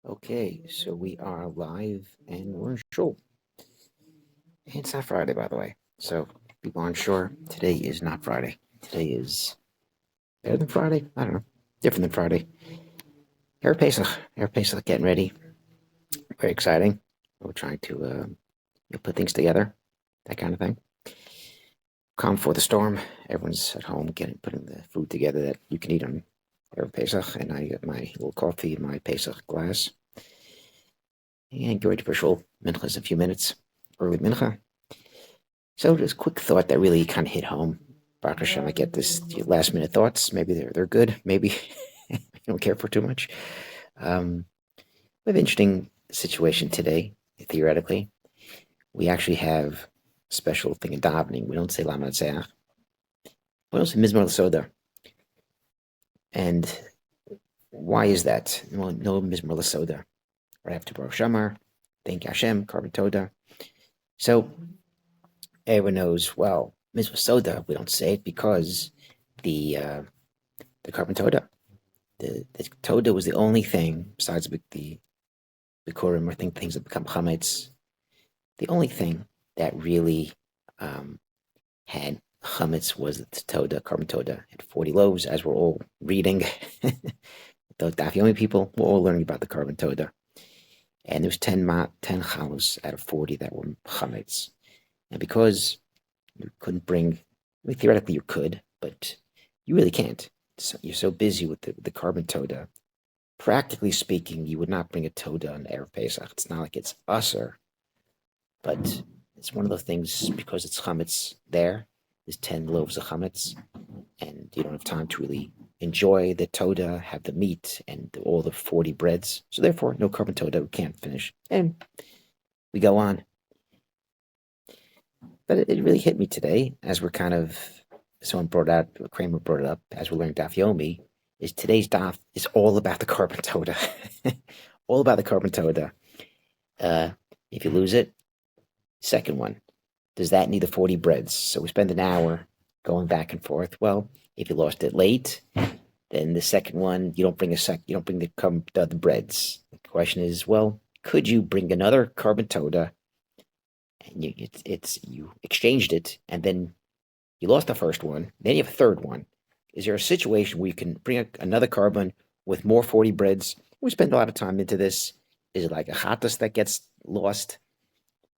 Okay, so we are live and we're in shul. It's not Friday, by the way. So people aren't sure. Today is not Friday. Today is better than Friday. I don't know. Different than Friday. Erev Pesach. Erev Pesach getting ready. Very exciting. We're trying to put things together, that kind of thing. Calm before the storm. Everyone's at home putting the food together that you can eat on Erev Pesach, and I got my little coffee in my Pesach glass. And get ready for shul. Mincha's in a few minutes. Early mincha. So just quick thought that really kind of hit home. Baruch Hashem, I get this last minute thoughts. Maybe they're good. Maybe I don't care for too much. We have an interesting situation today. Theoretically, we actually have a special thing in davening. We don't say Lama Tzeach. We don't say Mizmor L'Soda. And why is that? Well, no Mizmor L'Soda. Right after Baruch Shamar, thank Hashem, Karban Toda. So everyone knows, well, Mizvah Soda, we don't say it because the Karban Toda. The Toda was the only thing, besides the Bikurim, or things that become Chametz, the only thing that really had Chametz was the Toda, Karban Toda. Had 40 loaves, as we're all reading. The Daf Yomi people were all learning about the Karban Toda. And there was 10 chalos out of 40 that were Chametz. And because you couldn't bring, theoretically you could, but you really can't. So you're so busy with the Karban Toda. Practically speaking, you would not bring a Toda on Erev Pesach. It's not like it's usher, but it's one of those things because it's chametz there. There's 10 loaves of chametz, and you don't have time to really enjoy the Toda, have the meat, and all the 40 breads. So therefore, no Karban Toda, we can't finish. And we go on. But it really hit me today as we're someone Kramer brought it up, as we're learning Daf Yomi, is today's Daf is all about the Karban Toda. All about the Karban Toda. If you lose it, second one, does that need the 40 breads? So we spend an hour going back and forth. Well, if you lost it late, then the second one, you don't bring the breads. The question is, well, could you bring another Karban Toda? And you exchanged it, and then you lost the first one. Then you have a third one. Is there a situation where you can bring another carbon with more 40 breads? We spend a lot of time into this. Is it like a chatas that gets lost?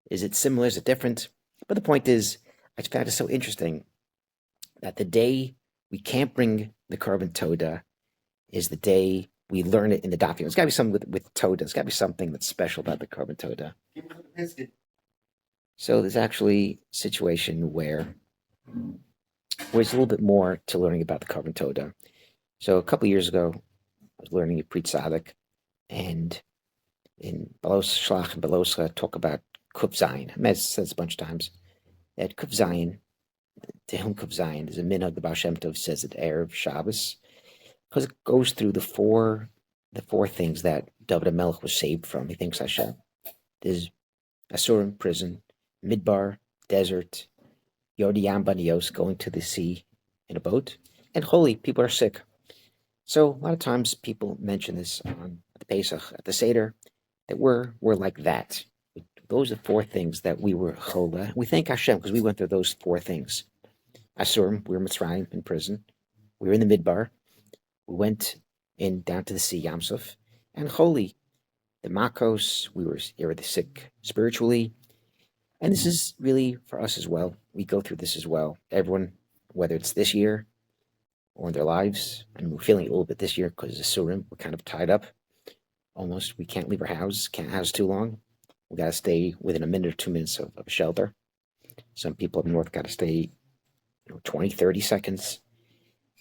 Is it similar? Is it different? But the point is, I found it so interesting that the day we can't bring the Karban Toda is the day we learn it in the document. There's got to be something with Toda. There's got to be something that's special about the Karban Toda. So there's actually a situation where there's a little bit more to learning about the Karban Toda. So a couple of years ago, I was learning at Pri Tzadik, and in Balos Shlach and Baloscha talk about Kuf Zayin. I've said this a bunch of times. At Kuf Zayin, Tehillim Kuf Zayin, there's a minhag the Baal Shem Tov says at Erev Shabbos, because it goes through the four things that David HaMelech was saved from. He thinks Hashem. There's Asurim, prison, Midbar, desert, Yodiyam Banios, going to the sea in a boat, and holy, people are sick. So a lot of times people mention this on the Pesach, at the Seder, that we're like that. Those are 4 things that we were chola. We thank Hashem because we went through those 4 things. Asurim, we were Mitzrayim in prison. We were in the Midbar. We went down to the sea, Yamsuf. And holy, the Makos, we were sick spiritually. And this is really for us as well. We go through this as well. Everyone, whether it's this year or in their lives, and we're feeling it a little bit this year because of Surim, we're kind of tied up. Almost, we can't leave our house, can't house too long. We got to stay within a minute or 2 minutes of shelter. Some people up north got to stay 20, 30 seconds.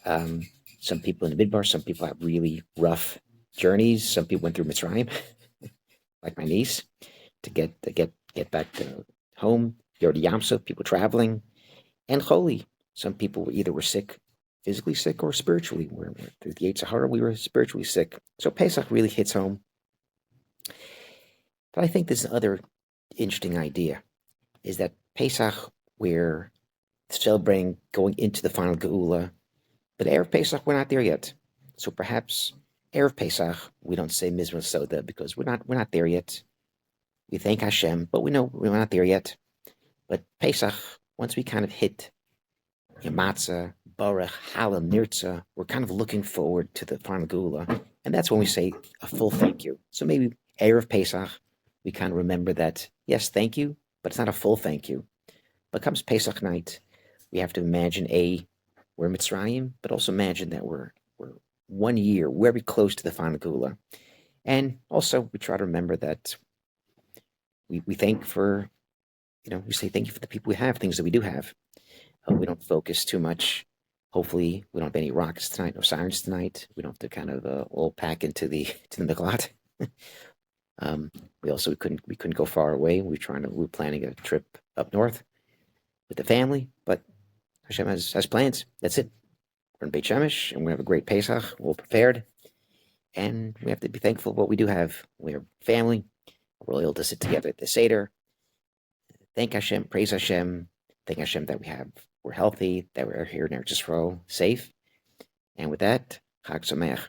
Some people in the Midbar, some people have really rough journeys. Some people went through Mitzrayim, like my niece, to get back to home. You're the Yamsuf, people traveling, and holy. Some people either were sick, physically sick, or spiritually. We're through the Yetzer Hara, we were spiritually sick. So Pesach really hits home. But I think this other interesting idea is that Pesach, we're celebrating going into the final Geula, but Erev Pesach, we're not there yet. So perhaps erev Pesach, we don't say Mizra Soda because we're not there yet. We thank Hashem, but we know we're not there yet. But Pesach, once we kind of hit Matzah, Baruch, Halam, Nirtza, we're kind of looking forward to the final Gula, and that's when we say a full thank you. So maybe erev Pesach, we kind of remember that, yes, thank you, but it's not a full thank you. But comes Pesach night, we have to imagine we're Mitzrayim, but also imagine that we're 1 year very close to the final Gula. And also we try to remember that we thank for, we say thank you for the people we have, things that we do have. We don't focus too much. Hopefully we don't have any rockets tonight, no sirens tonight. We don't have to kind of all pack into the Miklat. We couldn't go far away. We're planning a trip up north with the family, but Hashem has plans. That's it. We're in Beit Shemesh, and we have a great Pesach. We're all prepared, and we have to be thankful for what we do have. We're family. We're all able to sit together at the Seder. Thank Hashem, praise Hashem. Thank Hashem that we're healthy, that we're here in Eretz Yisrael, safe. And with that, Chag Sameach.